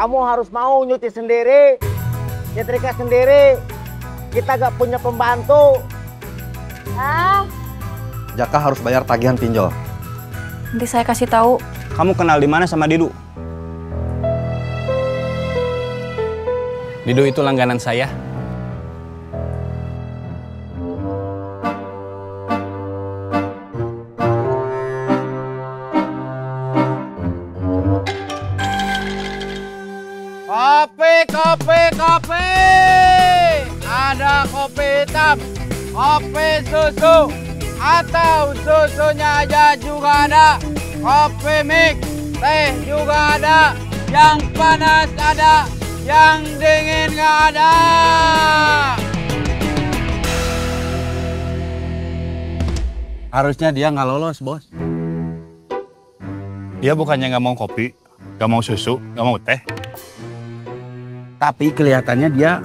Kamu harus mau nyuci sendiri, nyetrika sendiri. Kita gak punya pembantu. Jaka harus bayar tagihan pinjol. Nanti saya kasih tahu. Kamu kenal di mana sama Didu? Didu itu langganan saya. Kopi. Ada kopi hitam, kopi susu, atau susunya aja juga ada. Kopi mix, teh juga ada. Yang panas ada, yang dingin nggak ada. Harusnya dia nggak lolos, bos. Dia bukannya nggak mau kopi, nggak mau susu, nggak mau teh. Tapi kelihatannya dia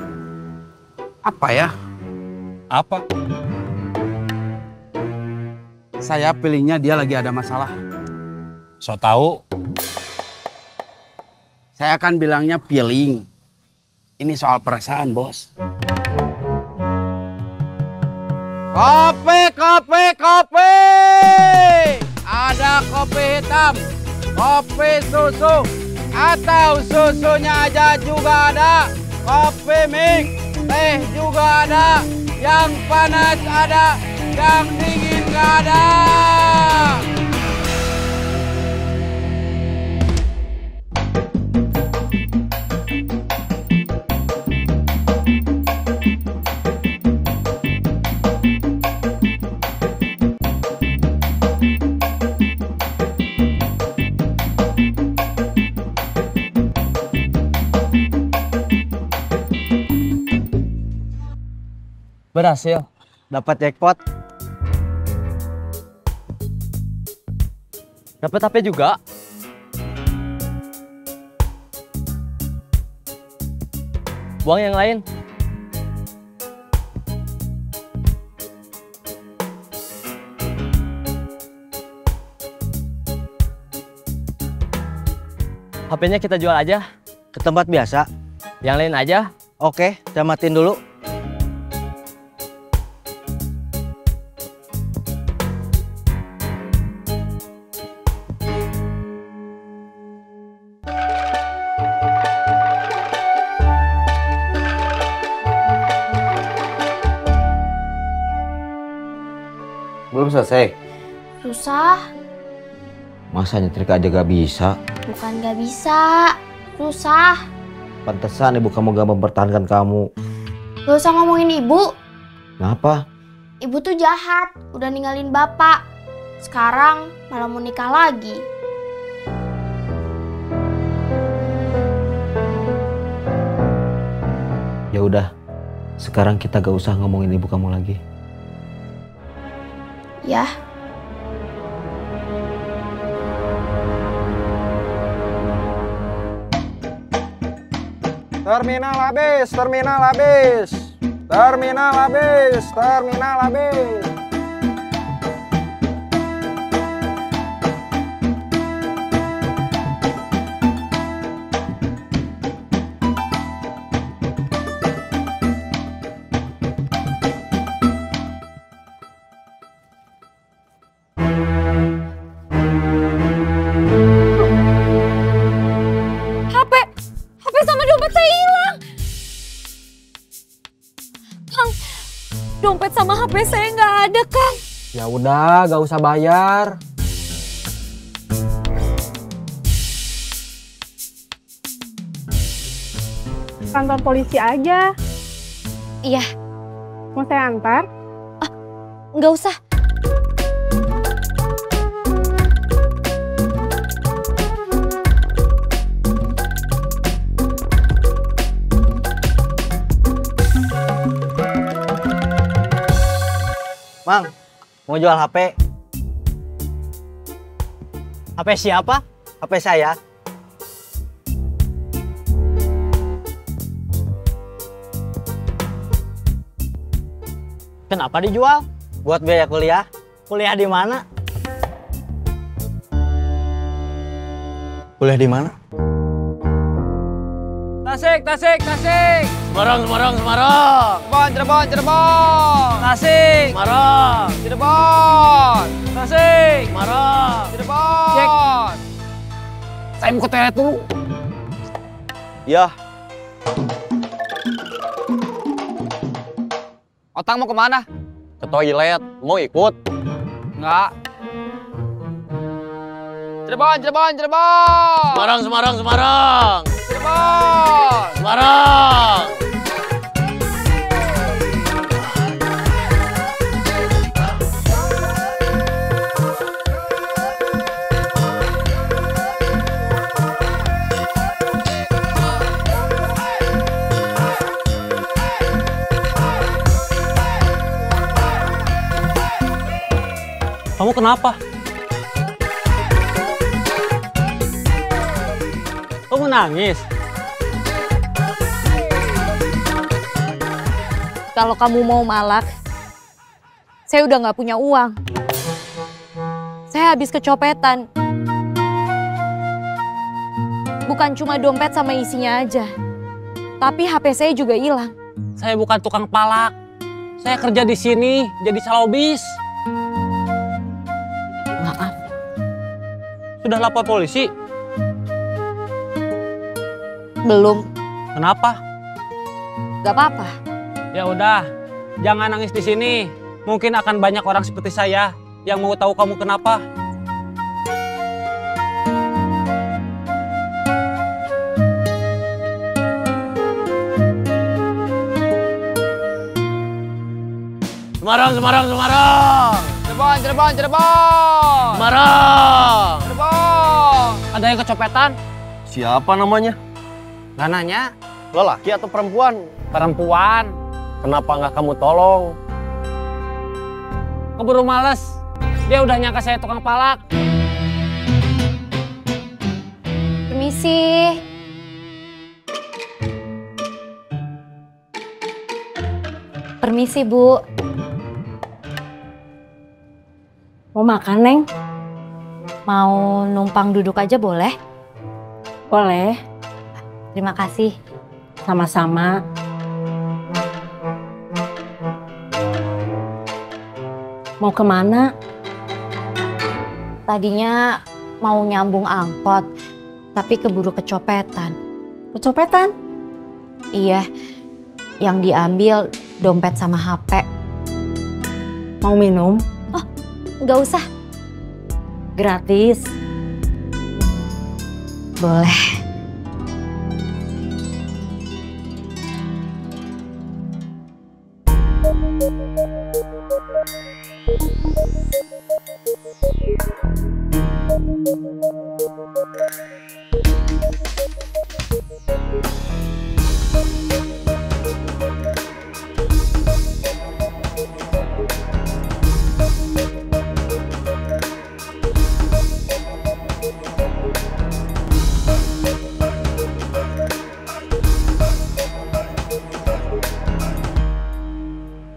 apa ya? Apa? Saya pilihnya dia lagi ada masalah. So tahu. Saya akan bilangnya feeling. Ini soal perasaan, bos. Kopi. Ada kopi hitam, kopi susu, atau susunya aja juga ada. Kopi mix, teh juga ada. Yang panas ada, yang dingin nggak ada. Berhasil. Dapat jackpot. Dapat HP juga. Buang yang lain. HP-nya kita jual aja. Ke tempat biasa. Yang lain aja. Oke, saya matiin dulu. Belum selesai? Susah. Masa nyetrika aja gak bisa? Bukan gak bisa. Susah. Pantesan ibu kamu gak mempertahankan kamu. Gak usah ngomongin ibu. Kenapa? Ibu tuh jahat. Udah ninggalin bapak. Sekarang malah mau nikah lagi. Ya udah, sekarang kita gak usah ngomongin ibu kamu lagi. Ya. Terminal habis. Terminal habis. HP sama dompet saya hilang. Kang, dompet sama HP saya nggak ada, Kang. Ya udah, gak usah bayar. Kantor polisi aja. Iya. Mau saya antar? Nggak usah. Mang, mau jual HP? HP siapa? HP saya. Kenapa dijual? Buat biaya kuliah. Kuliah di mana? Kuliah di mana? Tasik, Tasik, Tasik. Semarang, Semarang, Semarang. Cirebon, Cirebon, Cirebon. Tasik. Semarang, Cirebon. Tasik. Semarang. Cirebon. Cek. Saya mau ke toilet dulu. Ya. Otang mau kemana? Ke toilet, mau ikut? Enggak. Cirebon, Cirebon, Cirebon. Semarang, Semarang, Semarang. Cirebon. Semarang. Kamu kenapa? Kamu nangis? Kalau kamu mau malak, saya udah nggak punya uang. Saya habis kecopetan. Bukan cuma dompet sama isinya aja, tapi HP saya juga hilang. Saya bukan tukang palak. Saya kerja di sini jadi salobis. Maaf. Sudah lapor polisi? Belum. Kenapa? Gak apa-apa. Ya udah, jangan nangis di sini. Mungkin akan banyak orang seperti saya yang mau tahu kamu kenapa. Semarang, Semarang, Semarang. Cirebon, Cirebon, Cirebon. Semarang. Cirebon. Ada yang kecopetan? Siapa namanya? Gak nanya. Lelaki atau perempuan? Perempuan. Kenapa nggak kamu tolong? Keburu males. Dia udah nyangka saya tukang palak. Permisi. Permisi, Bu. Mau makan, Neng? Mau numpang duduk aja boleh? Boleh. Terima kasih. Sama-sama. Mau kemana? Tadinya mau nyambung angkot, tapi keburu kecopetan. Kecopetan? Iya, yang diambil dompet sama HP. Mau minum? Nggak usah. Gratis. Boleh.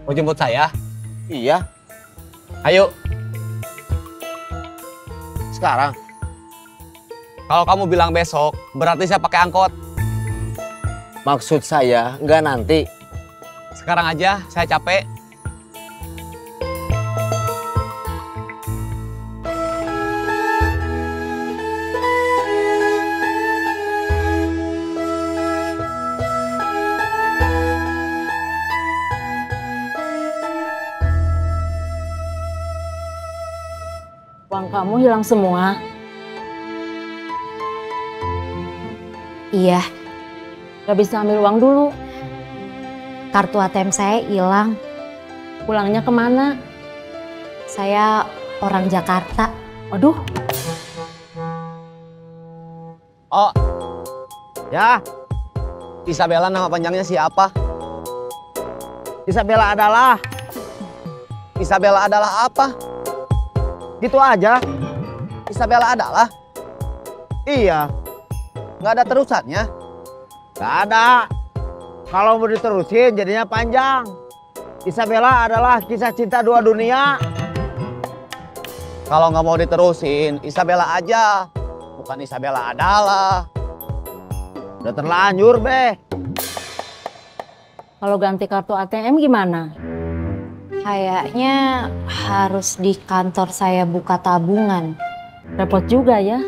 Mau jemput saya? Iya. Ayo. Sekarang. Kalau kamu bilang besok, berarti saya pakai angkot. Maksud saya nggak nanti. Sekarang aja, saya capek. Uang kamu hilang semua. Iya, Gak bisa ambil uang dulu. kartu ATM saya hilang. Pulangnya kemana? Saya orang Jakarta. Waduh, Oh, Ya, Isabella nama panjangnya siapa? Isabella adalah Isabella adalah apa? gitu aja. Isabella adalah? Iya, Nggak ada terusannya? gak ada. Kalau mau diterusin jadinya panjang. Isabella adalah kisah cinta dua dunia. Kalau nggak mau diterusin, Isabella aja. Bukan Isabella adalah. Udah terlanjur, Be. Kalau ganti kartu ATM gimana? Kayaknya harus di kantor saya buka tabungan. Repot juga ya.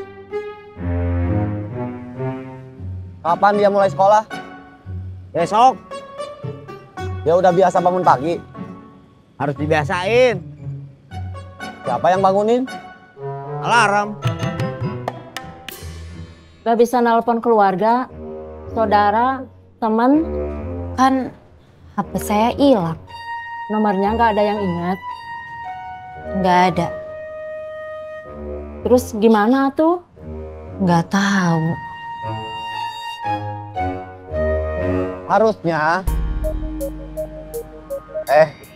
Kapan dia mulai sekolah? Besok Dia udah biasa bangun pagi. harus dibiasain. Siapa yang bangunin? Alarm. Gak bisa nelpon keluarga, saudara, teman. Kan HP saya hilang. Nomornya gak ada yang ingat. Nggak ada. Terus gimana tuh? Nggak tahu. Harusnya.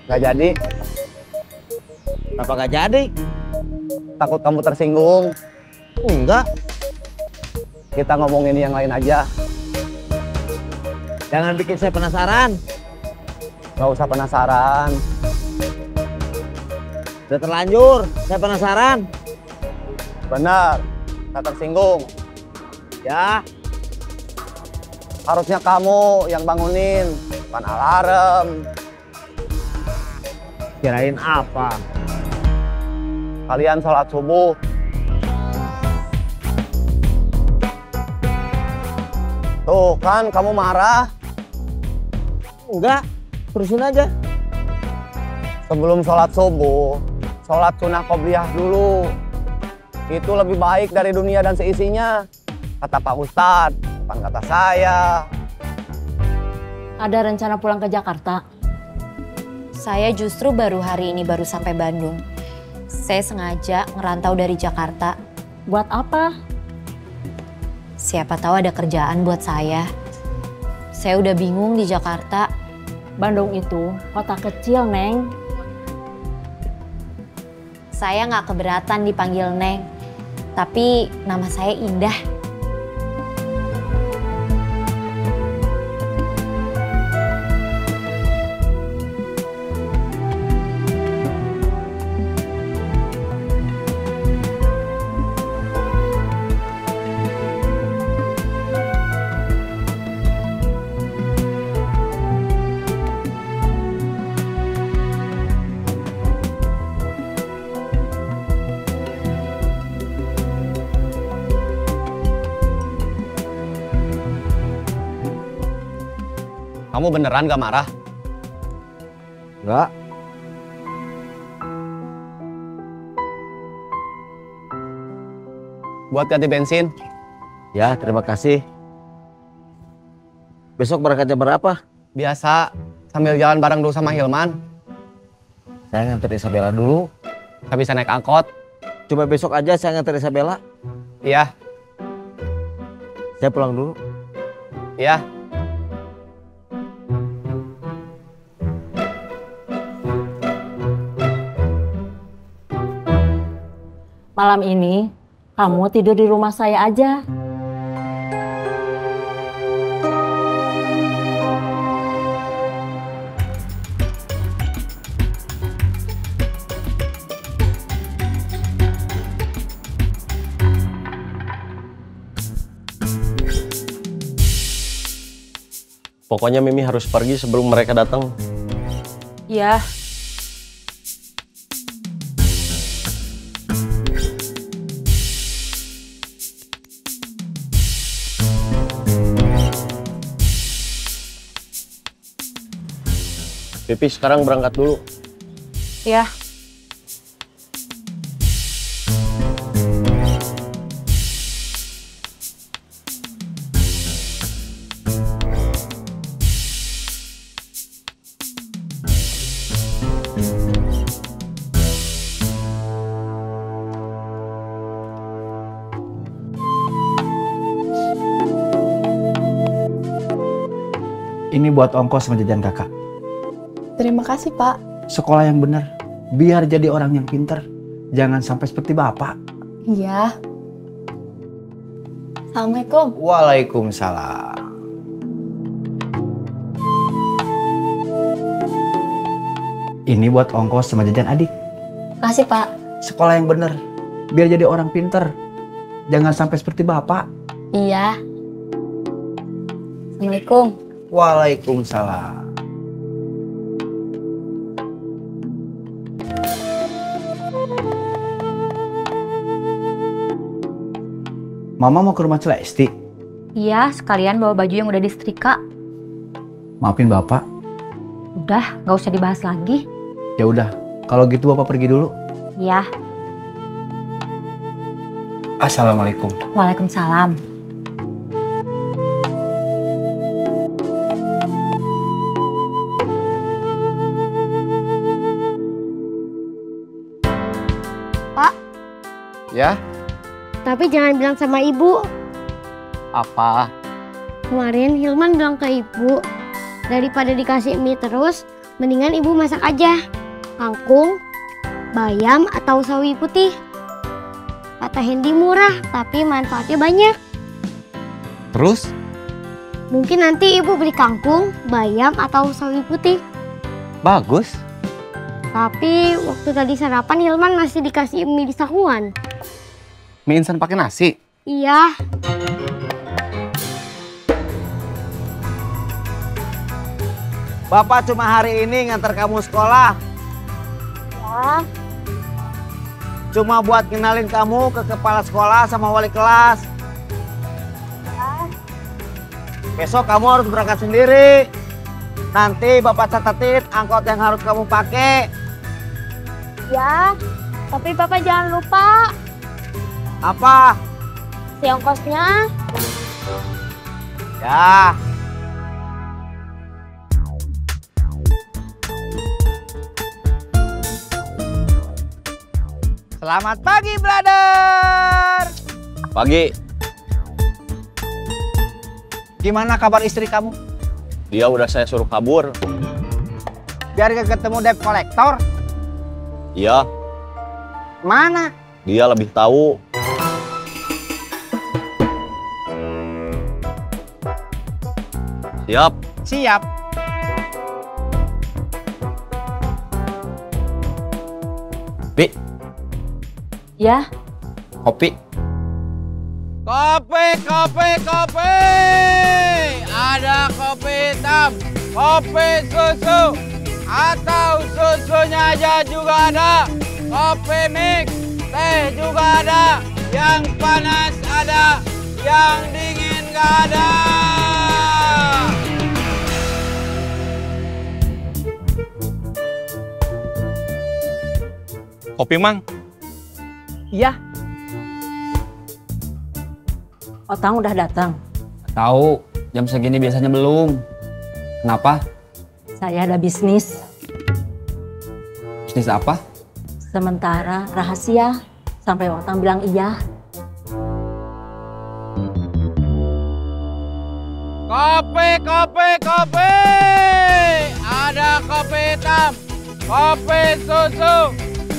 Nggak jadi. Kenapa nggak jadi? Takut kamu tersinggung. Enggak. Kita ngomongin yang lain aja. Jangan bikin saya penasaran. Nggak usah penasaran. Udah terlanjur, saya penasaran. Benar. Tak tersinggung. Ya, Harusnya kamu yang bangunin. Bukan alarm. kirain apa? Kalian sholat subuh. Tuh kan kamu marah. Enggak, terusin aja. Sebelum sholat subuh, sholat sunnah qobliyah dulu. Itu lebih baik dari dunia dan seisinya. Kata Pak Ustadz, bukan kata saya. Ada rencana pulang ke Jakarta? Saya justru baru hari ini baru sampai Bandung. Saya sengaja ngerantau dari Jakarta. Buat apa? Siapa tahu ada kerjaan buat saya. Saya udah bingung di Jakarta. Bandung itu kota kecil, Neng. Saya nggak keberatan dipanggil Neng. Tapi nama saya Indah. Kamu beneran gak marah? Enggak. Buat ganti bensin? Ya, terima kasih. Besok berangkatnya berapa? Biasa, sambil jalan bareng dulu sama Hilman. Saya nganter Isabella dulu. Gak bisa naik angkot. Coba besok aja saya nganter Isabella. Iya, Saya pulang dulu. iya. Malam ini kamu tidur di rumah saya aja. Pokoknya Mimi harus pergi sebelum mereka datang. Iya. Pipi sekarang berangkat dulu. Ya. Ini buat ongkos sama jajan kakak. Terima kasih, Pak. Sekolah yang benar, biar jadi orang yang pinter. Jangan sampai seperti bapak. Iya. Assalamualaikum. Waalaikumsalam. Ini buat ongkos sama jajan adik. Makasih, Pak. Sekolah yang benar, biar jadi orang pinter. Jangan sampai seperti bapak. Iya. Assalamualaikum. Waalaikumsalam. Mama mau ke rumah Celesti? Iya, sekalian bawa baju yang udah disetrika. Maafin Bapak. Udah, nggak usah dibahas lagi. Ya udah, kalau gitu Bapak pergi dulu. Iya. Assalamualaikum. Waalaikumsalam. Pak, Ya, tapi jangan bilang sama ibu. apa? Kemarin Hilman bilang ke ibu, daripada dikasih mie terus, mendingan ibu masak aja. Kangkung, bayam, atau sawi putih. Kata Hendy murah, tapi manfaatnya banyak. Terus? Mungkin nanti ibu beli kangkung, bayam, atau sawi putih. Bagus. Tapi waktu tadi sarapan Hilman masih dikasih mie di sakuan. Mie instan pakai nasi. Iya. Bapak cuma hari ini ngantar kamu sekolah. Ya. Cuma buat kenalin kamu ke kepala sekolah sama wali kelas. Besok kamu harus berangkat sendiri. Nanti Bapak catatin angkot yang harus kamu pakai. Ya, tapi Bapak jangan lupa Apa? si ongkosnya. Ya. Selamat pagi, brother. Pagi, Gimana kabar istri kamu? dia udah saya suruh kabur. Biar gak ketemu debt collector. Iya, Mana? dia lebih tahu. Siap. Siap. Pi, Ya, kopi. Kopi, kopi, kopi. Ada kopi hitam, kopi susu, atau susunya aja juga ada. Kopi mix, teh juga ada. Yang panas ada, yang dingin gak ada. Kopi, Mang. Iya. Otang udah datang. Tahu, jam segini biasanya belum. Kenapa? Saya ada bisnis. Bisnis apa? Sementara rahasia. Sampai Otang bilang iya. Kopi, kopi, kopi. Ada kopi hitam, kopi susu,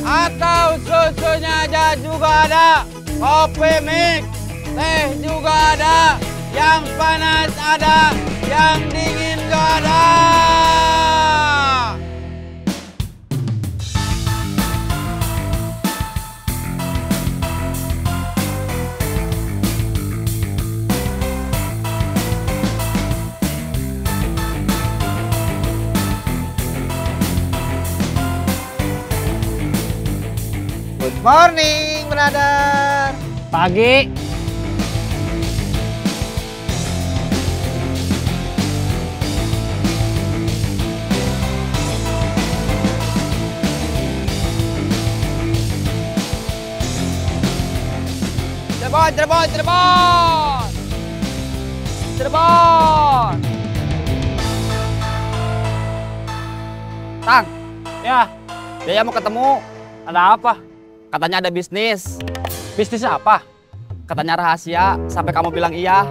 atau susunya aja juga ada. Kopi mix, teh juga ada. Yang panas ada, yang dingin gak ada. Good morning, brother. Pagi. Cirebon, Cirebon, Cirebon. Cirebon. Tang, Ya, dia mau ketemu. ada apa? Katanya ada bisnis. Bisnis apa? Katanya rahasia, sampai kamu bilang iya.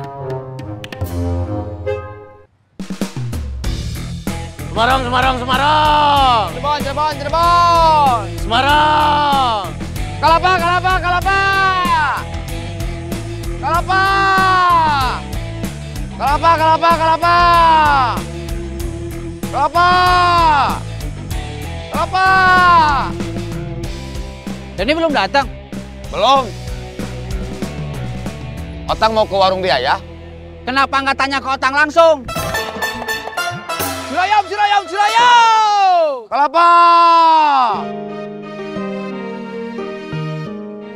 Semarang, Semarang, Semarang. Cirebon, Cirebon, Cirebon. Semarang. Kalapa, kalapa, kalapa. Kalapa. Kalapa, kalapa, kalapa. Kalapa. Kalapa. Denny belum datang. Belum. Otang mau ke warung dia ya? Kenapa nggak tanya ke Otang langsung? Cirayam, cirayam, cirayam! Kelapa!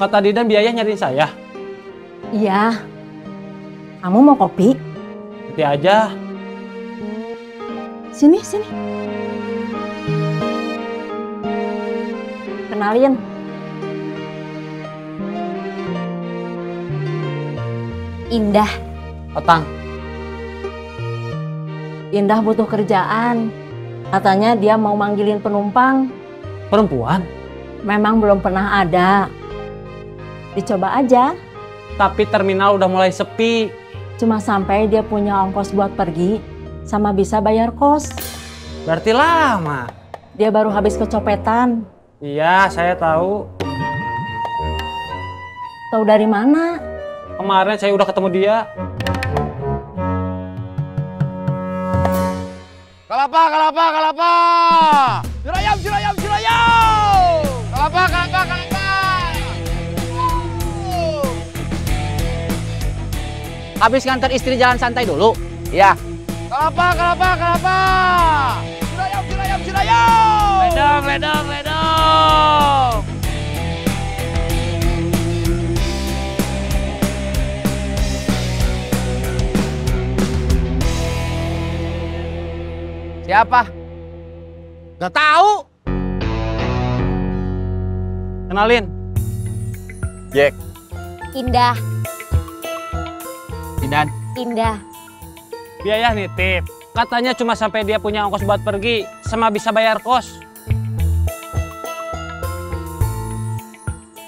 Kata Didan biaya nyariin saya. Iya. Kamu mau kopi? Nanti aja. Sini, sini. Kenalin. Indah. Otang. Indah butuh kerjaan. Katanya dia mau manggilin penumpang. Perempuan? Memang belum pernah ada. Dicoba aja. Tapi terminal udah mulai sepi. Cuma sampai dia punya ongkos buat pergi sama bisa bayar kos. Berarti lama. Dia baru habis kecopetan. Iya, saya tahu. Tahu dari mana? Kemarin saya udah ketemu dia. Kelapa, kelapa, kelapa! Cirayam, cirayam, cirayam! Kelapa, kelapa, kelapa! Habis nganter istri jalan santai dulu? Iya. Kelapa, kelapa, kelapa! Cirayam, cirayam, cirayam! Ledong, ledong, ledong! Siapa? Gak tahu. Kenalin. Jack. Indah. Didan. Indah. Biaya nitip. Katanya cuma sampai dia punya ongkos buat pergi sama bisa bayar kos.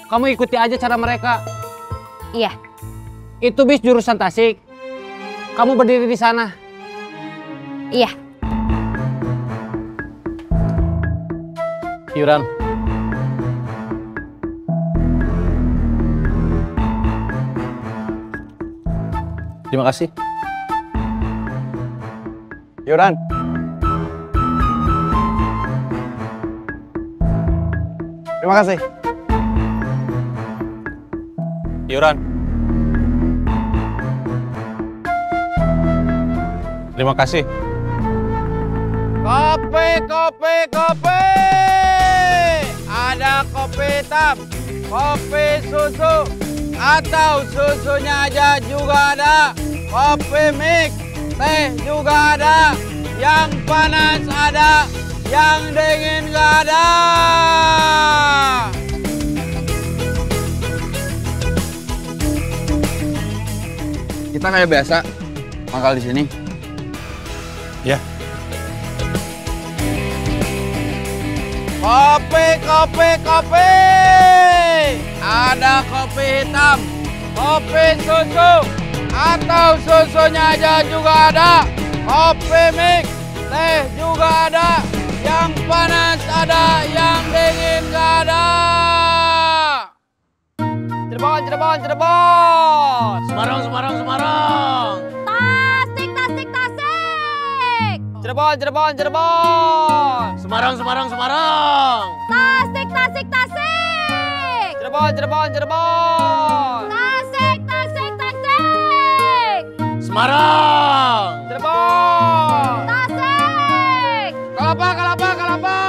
Kamu ikuti aja cara mereka. Iya. Itu bis jurusan Tasik. Kamu berdiri di sana. Iya. Iuran. Terima kasih. Iuran. Terima kasih. Iuran. Terima kasih. Kopi, kopi, kopi! Ada kopi hitam, kopi susu, atau susunya aja juga ada. Kopi mix, teh juga ada. Yang panas ada, yang dingin gak ada. Kita kayak biasa mangkal di sini. Ya. Kopi, kopi, kopi! Ada kopi hitam, kopi susu, atau susunya aja juga ada. Kopi mix, teh juga ada. Yang panas ada, yang dingin gak ada. Cirebon, Cirebon, Cirebon! Semarang, Semarang, Semarang! Tasik, tasik, tasik! Cirebon, Cirebon, Cirebon! Semarang, Semarang, Semarang! Tasik, tasik, tasik! Cirebon, Cirebon, Cirebon! Tasik, tasik, tasik! Semarang! Cirebon! Tasik! Kelapa, kelapa, kelapa!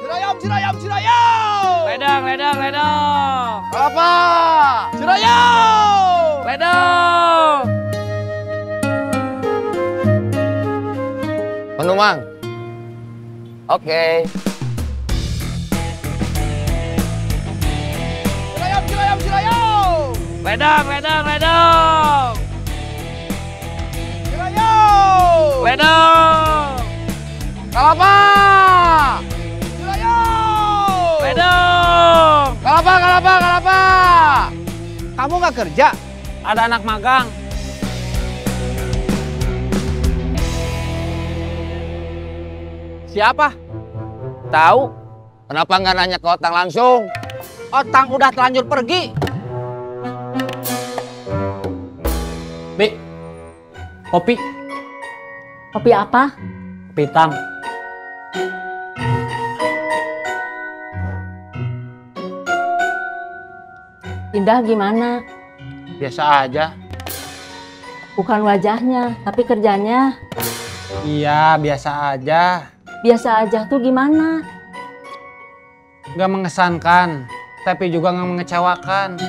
Cirayam, cirayam, cirayam! Ledang, ledang, ledang! Kelapa! Cirayam! Ledang! Penumang. Oke. Cirayam, cirayam, cirayam! Ledang, ledang, ledang! Cirayam! Ledang! Kelapa! Cirayam! Ledang! Kelapa, kelapa, kelapa! Kamu nggak kerja? Ada anak magang. Siapa? Tahu. Kenapa nggak nanya ke Otang langsung? Otang udah terlanjur pergi. Bi, kopi. Kopi apa? Kopi hitam. Indah gimana? Biasa aja. Bukan wajahnya, tapi kerjanya. Iya, biasa aja. Biasa aja tuh gimana? Gak mengesankan, tapi juga gak mengecewakan.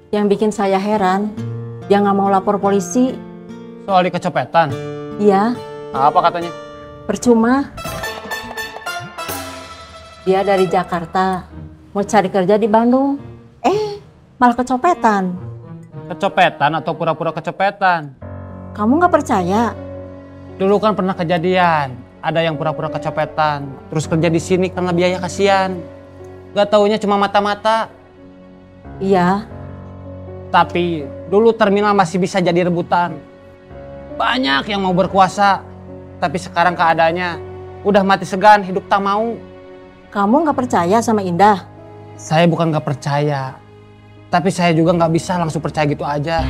Yang bikin saya heran, dia nggak mau lapor polisi. Soal di kecopetan? Iya. Apa katanya? Percuma. Dia dari Jakarta, mau cari kerja di Bandung. Malah kecopetan. Kecopetan atau pura-pura kecopetan? Kamu nggak percaya? Dulu kan pernah kejadian, ada yang pura-pura kecopetan, terus kerja di sini karena biaya kasihan. Gak taunya cuma mata-mata. Iya. Tapi dulu terminal masih bisa jadi rebutan. Banyak yang mau berkuasa, tapi sekarang keadaannya udah mati segan, hidup tak mau. Kamu nggak percaya sama Indah? Saya bukan nggak percaya, tapi saya juga nggak bisa langsung percaya gitu aja.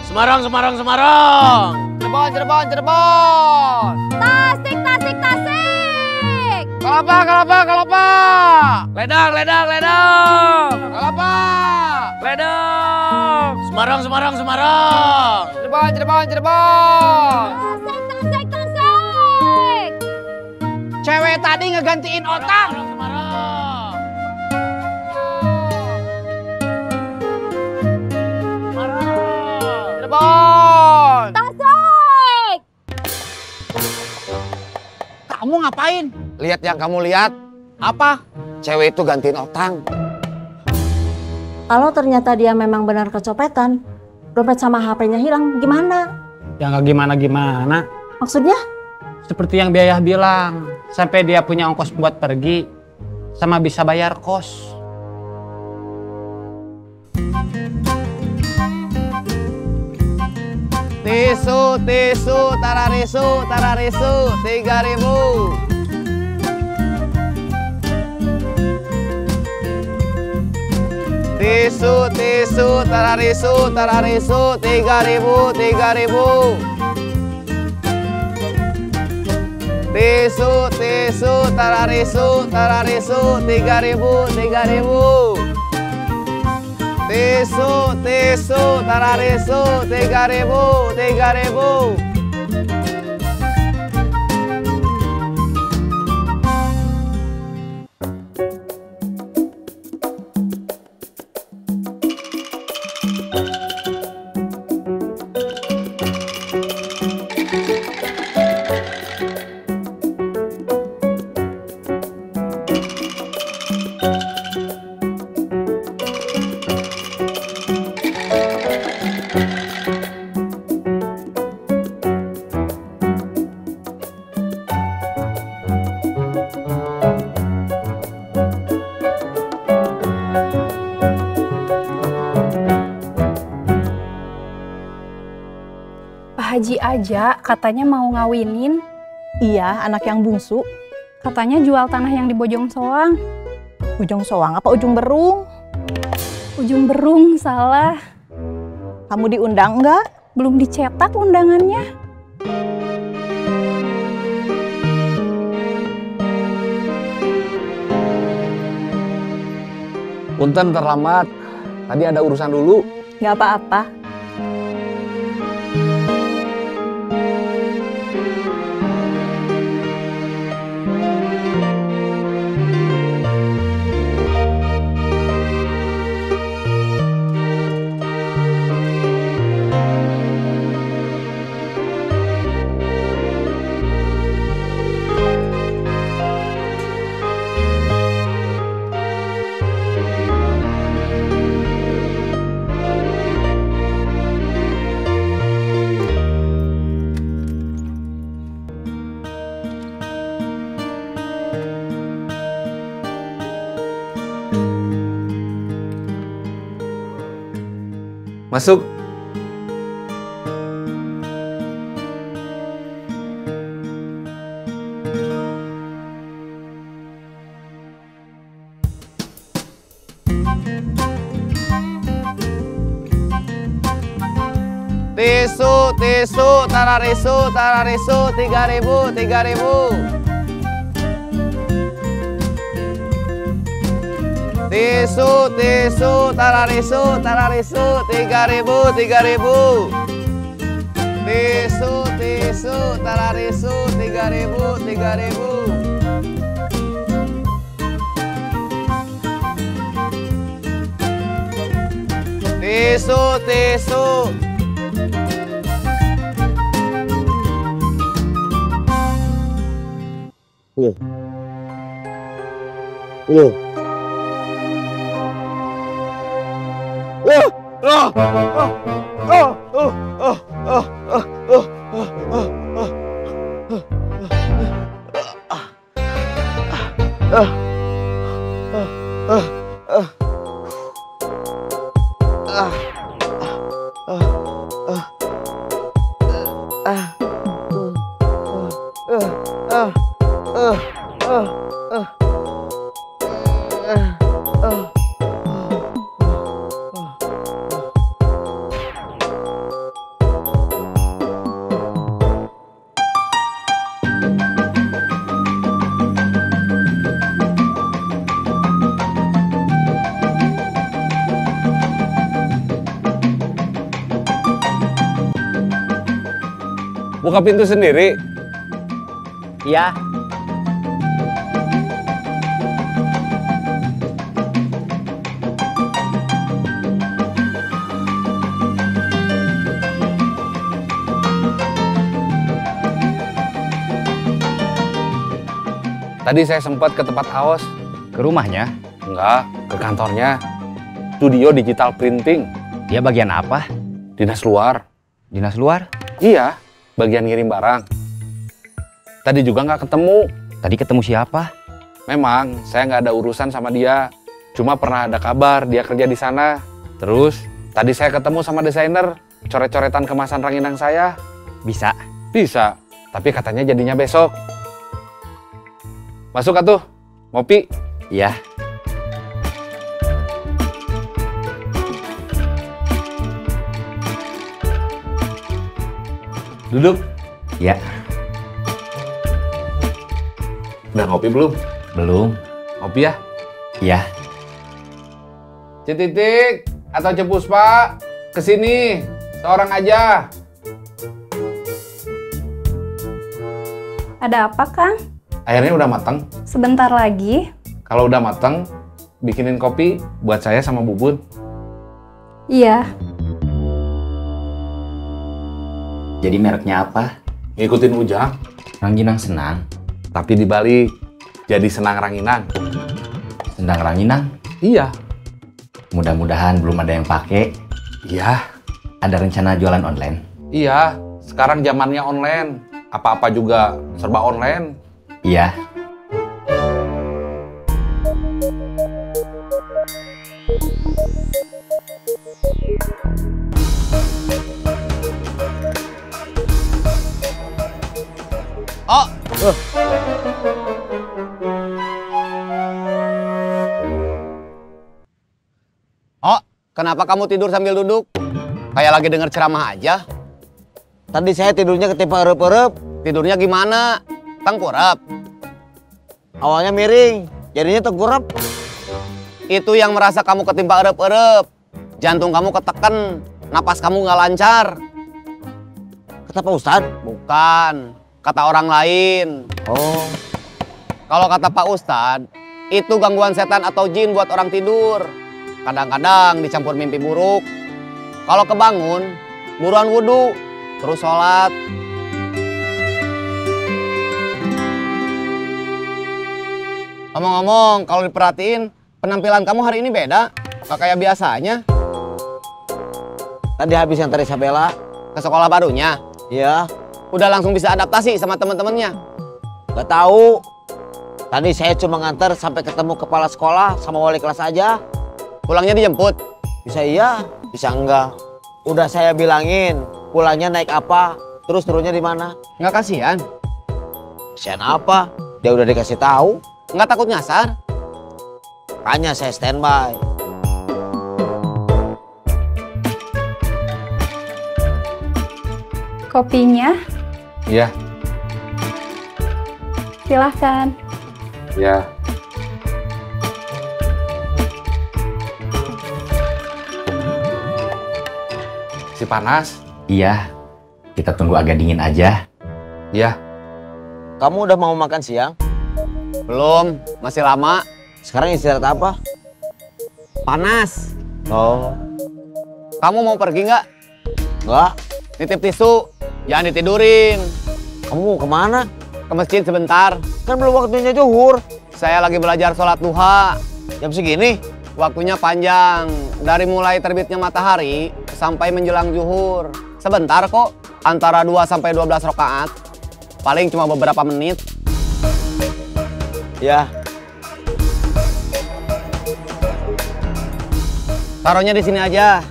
Semarang, Semarang, Semarang. Cirebon, Cirebon, Cirebon. Tasik, Tasik, Tasik. Kelapa, Kelapa, Kelapa. Ledang, ledang, ledang. Kelapa. Ledang. Semarang, Semarang, Semarang. Cirebon, Cirebon, Cirebon. Tasik, Tasik, Tasik. Cewek tadi ngegantiin otak. Semarang. Cirebon. Tasik. Kamu ngapain? Lihat yang kamu lihat. Apa? Cewek itu gantiin otang. Kalau ternyata dia memang benar kecopetan, dompet sama HP-nya hilang, gimana? Ya nggak gimana-gimana. Maksudnya? Seperti yang Biayah bilang, sampai dia punya ongkos buat pergi, sama bisa bayar kos. Tisu, tisu, tararisu, tararisu, 3.000. Tisu, tisu, tararisu, tararisu, 3.000, 3.000. Tisu, tisu, tararisu, tararisu, 3.000, 3.000. Tisu, tisu, tararisu, 3.000, 3.000. Haji aja katanya mau ngawinin. Iya, anak yang bungsu. Katanya jual tanah yang di Bojong Soang. Bojong Soang apa Ujung Berung? Ujung Berung, salah. Kamu diundang enggak? Belum dicetak undangannya. Punten terlambat. Tadi ada urusan dulu. Nggak apa-apa. Masuk. Tisu, tisu, tararisu, tararisu, 3.000, 3.000. Tisu, tisu, tararisu, tararisu, 3.000, 3.000. Tisu, tisu, tararisu, 3.000, 3.000. Tisu, tisu. Buka pintu sendiri. Iya. Tadi saya sempat ke tempat Aos. Ke rumahnya? Enggak, ke kantornya. Studio digital printing. Dia bagian apa? Dinas luar. Dinas luar? Iya, bagian ngirim barang. Tadi juga nggak ketemu. Tadi ketemu siapa? Memang, saya nggak ada urusan sama dia. Cuma pernah ada kabar dia kerja di sana. Terus, tadi saya ketemu sama desainer. Coret-coretan kemasan ranginang saya. Bisa? Bisa, tapi katanya jadinya besok. Masuk atuh, ngopi. Iya. Duduk. Ya. Udah ngopi belum? Belum. Ngopi ya? Iya. Cititik atau Cepuspa, kesini. Seorang aja. Ada apa, Kang? Airnya udah matang. Sebentar lagi. Kalau udah matang, bikinin kopi buat saya sama Bubun. Iya. Jadi mereknya apa? Ngikutin Ujang. Ranginang Senang. Tapi dibalik, jadi Senang Ranginang. Senang Ranginang? Iya. Mudah-mudahan belum ada yang pakai. Iya. Ada rencana jualan online? Iya, sekarang zamannya online. Apa-apa juga serba online. Iya. Oh. Oh, kenapa kamu tidur sambil duduk? Kayak lagi denger ceramah aja. Tadi saya tidurnya ketimpa erup-erup. Tidurnya gimana? Tengkurap. Awalnya miring, jadinya tengkurap. Itu yang merasa kamu ketimpa erup-erup. Jantung kamu ketekan, napas kamu nggak lancar. Kata Pak Ustadz? Bukan, kata orang lain. Oh. Kalau kata Pak Ustadz, itu gangguan setan atau jin buat orang tidur. Kadang-kadang dicampur mimpi buruk. Kalau kebangun, buruan wudhu, terus sholat. Ngomong-ngomong, kalau diperhatiin, penampilan kamu hari ini beda. Gak kayak biasanya. Tadi habis yang tadi Isabella. Ke sekolah barunya? Iya. Udah langsung bisa adaptasi sama temen-temennya? Gak tahu. Tadi saya cuma nganter sampai ketemu kepala sekolah sama wali kelas aja. Pulangnya dijemput? Bisa iya, bisa enggak. Udah saya bilangin, pulangnya naik apa, terus turunnya di mana. Nggak kasihan? Kasihan apa? Dia udah dikasih tahu. Nggak takut nyasar? Makanya saya standby. Kopinya, Iya, silahkan. iya. Si panas? Iya, kita tunggu agak dingin aja. Iya. Kamu udah mau makan siang? Belum, masih lama. Sekarang istirahat apa? Panas. Oh, Kamu mau pergi nggak? enggak. Nitip tisu, jangan ditidurin. Kamu mau kemana? Ke masjid sebentar. Kan belum waktunya zuhur. Saya lagi belajar sholat duha. Jam segini? Waktunya panjang, dari mulai terbitnya matahari sampai menjelang zuhur. Sebentar kok, antara 2 sampai 12 rakaat. Paling cuma beberapa menit. Ya. Taruhnya di sini aja.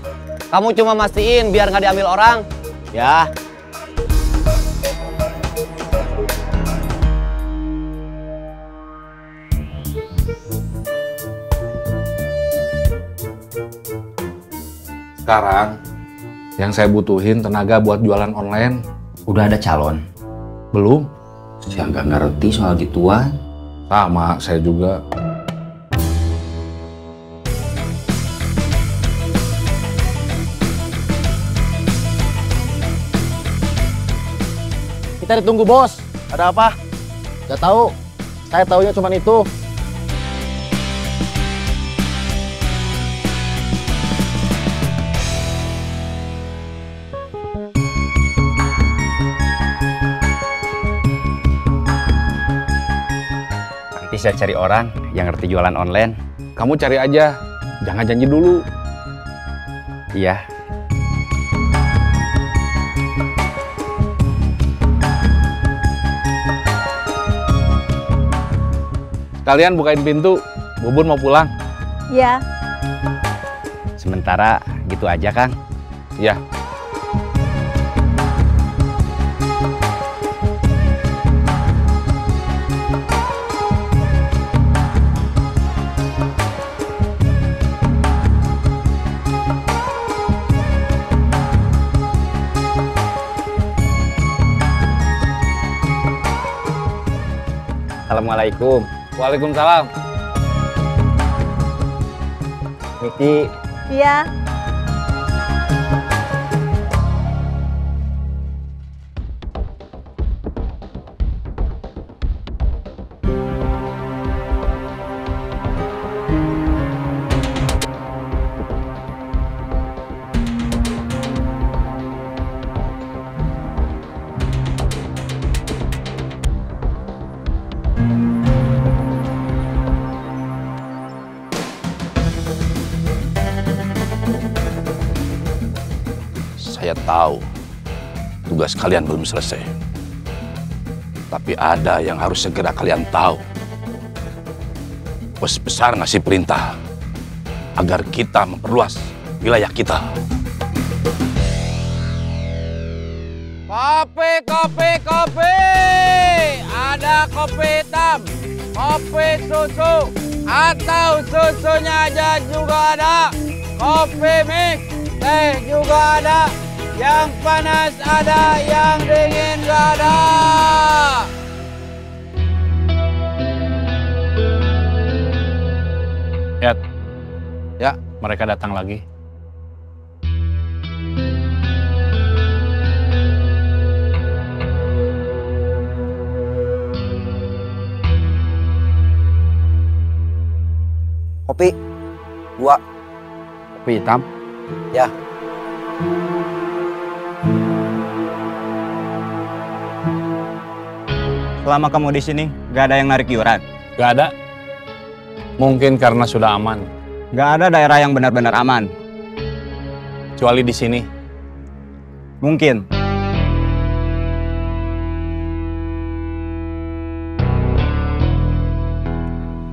Kamu cuma mastiin biar nggak diambil orang. Ya. Sekarang yang saya butuhin tenaga buat jualan online. Udah ada calon? Belum. Saya nggak ngerti soal gituan. Sama, saya juga. Kita ditunggu bos. Ada apa? Gak tahu. Saya taunya cuma itu. Nanti saya cari orang yang ngerti jualan online. Kamu cari aja, jangan janji dulu. Iya. Kalian bukain pintu, Bubun mau pulang. Ya. Sementara gitu aja, Kang. Ya. Assalamualaikum. Waalaikumsalam. Niki. Iya. Saya tahu tugas kalian belum selesai. Tapi ada yang harus segera kalian tahu. Bos besar ngasih perintah agar kita memperluas wilayah kita. Kopi, kopi, kopi. Ada kopi hitam, kopi susu, atau susunya aja juga ada. Kopi mix, teh juga ada. Yang panas ada, yang dingin gak ada. Yat. Ya. Mereka datang lagi. Kopi. 2. Kopi hitam. Ya. Selama kamu di sini, gak ada yang narik iuran? Gak ada. Mungkin karena sudah aman. Gak ada daerah yang benar-benar aman? Kecuali di sini. Mungkin.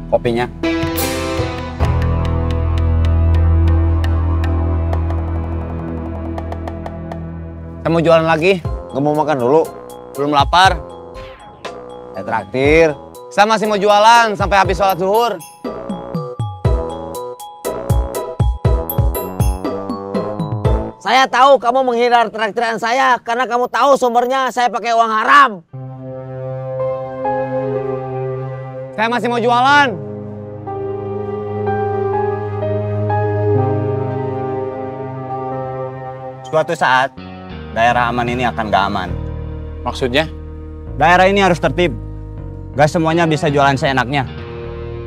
Kopinya. Saya mau jualan lagi. Nggak mau makan dulu? Belum lapar. Traktir. Saya masih mau jualan sampai habis sholat zuhur. Saya tahu kamu menghindar traktiran saya karena kamu tahu sumbernya saya pakai uang haram. Saya masih mau jualan. Suatu saat, daerah aman ini akan gak aman. Maksudnya? Daerah ini harus tertib. Gak semuanya bisa jualan seenaknya.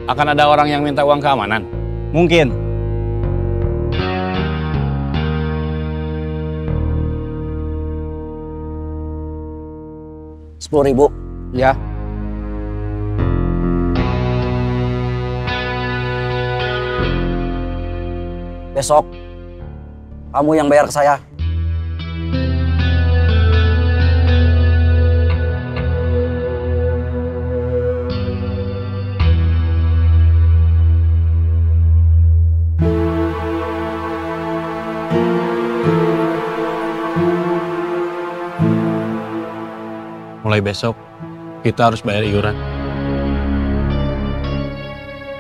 Akan ada orang yang minta uang keamanan? Mungkin. Rp10.000. Ya. Besok, kamu yang bayar ke saya. Mulai besok, kita harus bayar iuran.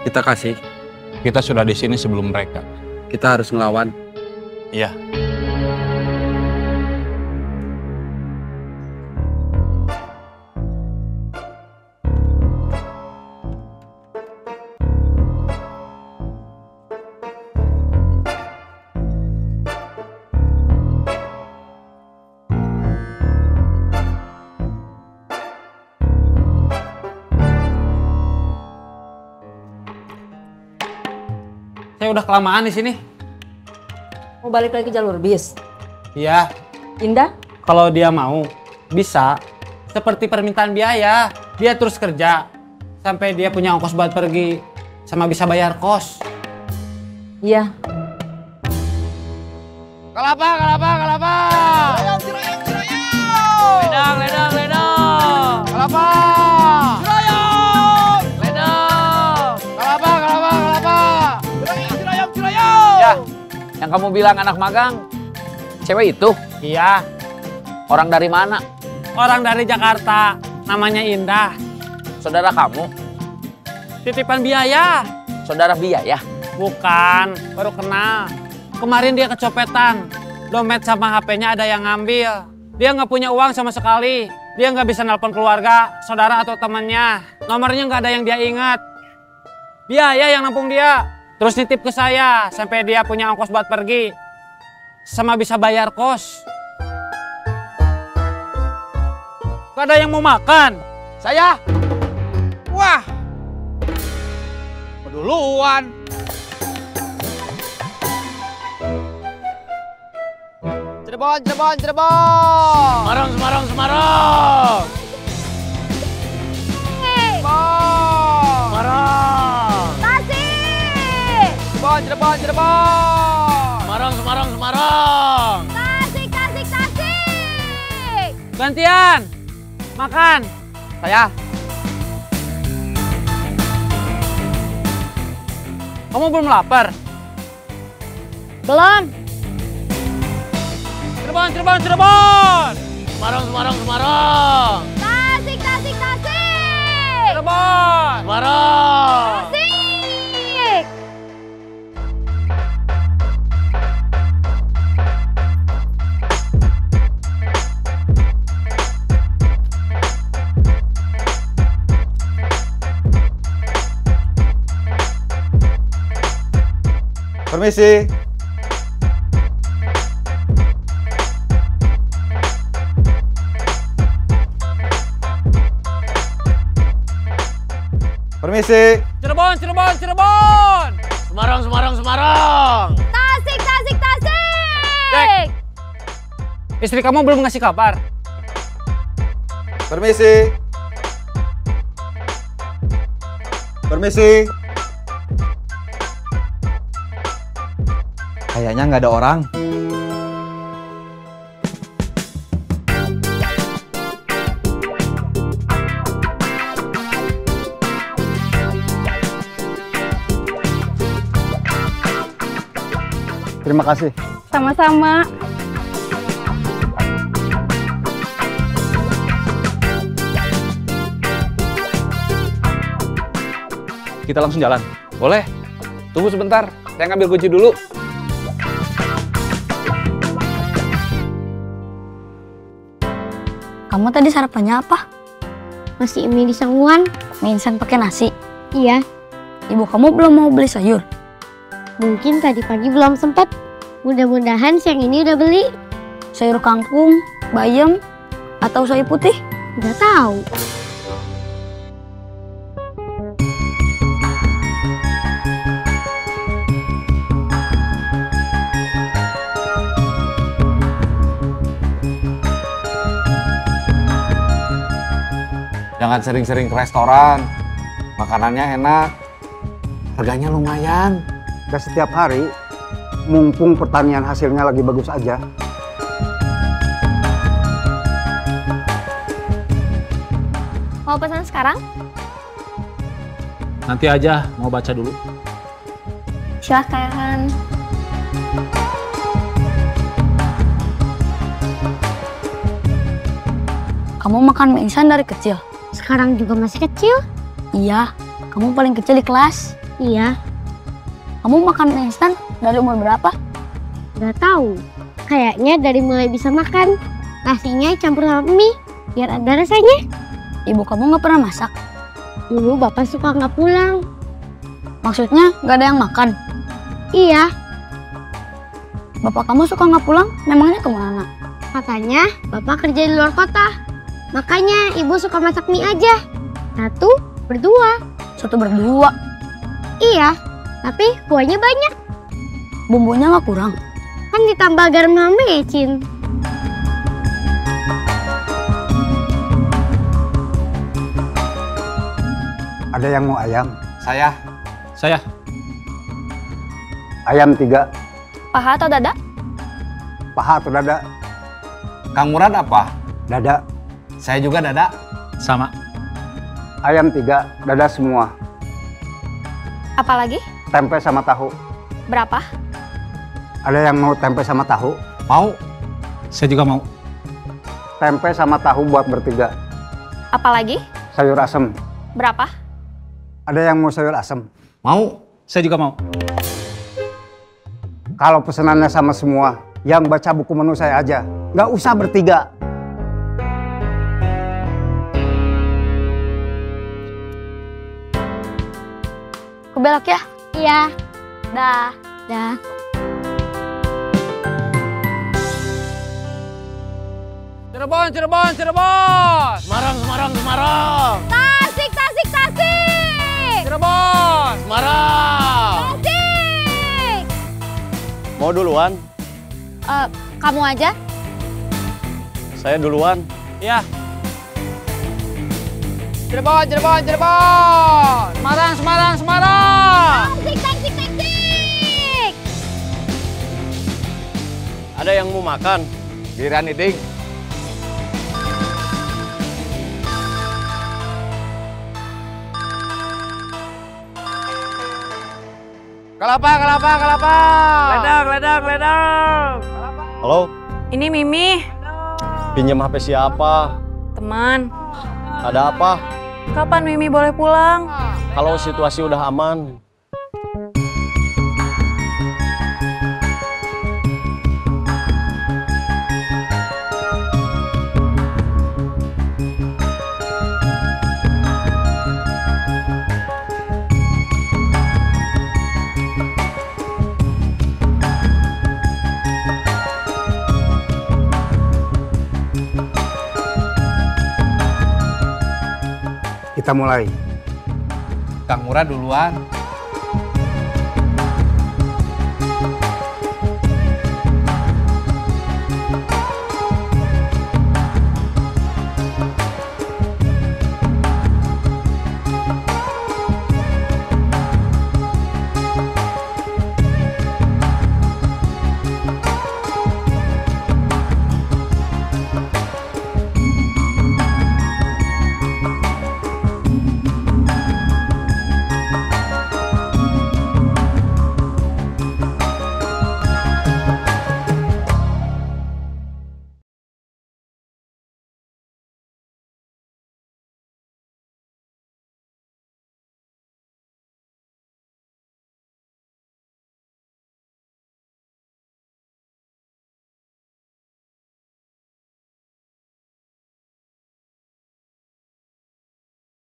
Kita kasih. Kita sudah di sini sebelum mereka. Kita harus ngelawan. Iya. Saya udah kelamaan di sini. Mau balik lagi jalur bis? Iya. Indah? Kalau dia mau, bisa. Seperti permintaan biaya. Dia terus kerja. Sampai dia punya ongkos buat pergi. Sama bisa bayar kos. Iya. Kelapa, kelapa, kelapa. Ciroyong, ciroyong. Ledang, ledang, ledang. Kelapa. Ciroyong. Ledang. Kelapa, kelapa, kelapa. Ciroyong, ciroyong. Ya, yang kamu bilang anak magang, cewek itu? Iya. Orang dari mana? Orang dari Jakarta. Namanya Indah. Saudara kamu? Titipan biaya. Saudara biaya? Bukan, baru kenal. Kemarin dia kecopetan. Dompet sama HP-nya ada yang ngambil. Dia nggak punya uang sama sekali. Dia nggak bisa nelpon keluarga, saudara atau temannya. Nomornya nggak ada yang dia ingat. Biaya yang nampung dia. Terus nitip ke saya, sampai dia punya ongkos buat pergi. Sama bisa bayar kos. Gak ada yang mau makan. Saya? Wah. Keduluan. Cirebon, Cirebon, Cirebon. Semarang, Semarang, Semarang. Semarang. Tasik. Cirebon, Cirebon, Cirebon. Semarang, Semarang, Semarang. Tasik, Tasik, Tasik. Gantian. Makan. Saya. Kamu belum lapar? Belum. Cirebon, Cirebon, Cirebon. Semarang, Semarang, Semarang. Tasik, Tasik, Tasik. Cirebon. Semarang. Tasik. Permisi. Permisi. Cirebon, Cirebon, Cirebon. Semarang, Semarang, Semarang. Tasik, Tasik, Tasik. Cek. Istri kamu belum ngasih kabar? Permisi. Permisi. Kayaknya nggak ada orang. Terima kasih. Sama-sama. Kita langsung jalan. Boleh? Tunggu sebentar, saya ngambil kunci dulu. Kamu tadi sarapannya apa? Nasi mie di sangguan. Mie instan pakai nasi? Iya. Ibu kamu belum mau beli sayur? Mungkin tadi pagi belum sempat. Mudah-mudahan siang ini udah beli. Sayur kangkung, bayam, atau sayur putih? Nggak tahu. Jangan sering-sering ke restoran. Makanannya enak. Harganya lumayan. Gak setiap hari. Mumpung pertanian hasilnya lagi bagus aja. Mau pesan sekarang? Nanti aja, mau baca dulu. Silahkan. Kamu makan mie instan dari kecil? Sekarang juga masih kecil? Iya. Kamu paling kecil di kelas? Iya. Kamu makan mie instan dari umur berapa? Gak tahu. Kayaknya dari mulai bisa makan. Nasinya campur sama mie, biar ada rasanya. Ibu kamu gak pernah masak? Dulu bapak suka gak pulang. Maksudnya gak ada yang makan? Iya. Bapak kamu suka gak pulang? Memangnya kemana? Katanya bapak kerja di luar kota. Makanya ibu suka masak mie aja. Satu berdua. Satu berdua? Iya, tapi kuahnya banyak. Bumbunya gak kurang? Kan ditambah garam sama mecin. Ada yang mau ayam? Saya. Ayam 3. Paha atau dada? Paha atau dada? Kang Murad apa? Dada. Saya juga dada. Sama. Ayam 3, dada semua. Apalagi? Tempe sama tahu. Berapa? Ada yang mau tempe sama tahu? Mau. Saya juga mau. Tempe sama tahu buat bertiga. Apalagi? Sayur asem. Berapa? Ada yang mau sayur asem? Mau. Saya juga mau. Kalau pesanannya sama semua, yang baca buku menu saya aja. Nggak usah bertiga. Aku belok ya? Iya. Dah. Dah. Cirebon, Cirebon, Cirebon. Semarang, Semarang, Semarang. Tasik, Tasik, Tasik. Cirebon. Semarang. Tasik. Mau duluan? Kamu aja? Saya duluan. Ya. Cirebon, Cirebon, Cirebon. Semarang, Semarang, Semarang. Tasik, Tasik, Tasik. Ada yang mau makan? Giliran Iding. Kelapa, kelapa, kelapa. Ledang, ledang, ledang. Halo, Ini Mimi, pinjam HP siapa? teman. Ada apa? Kapan Mimi boleh pulang? Kalau situasi udah aman. Kita mulai. Kang Murad duluan.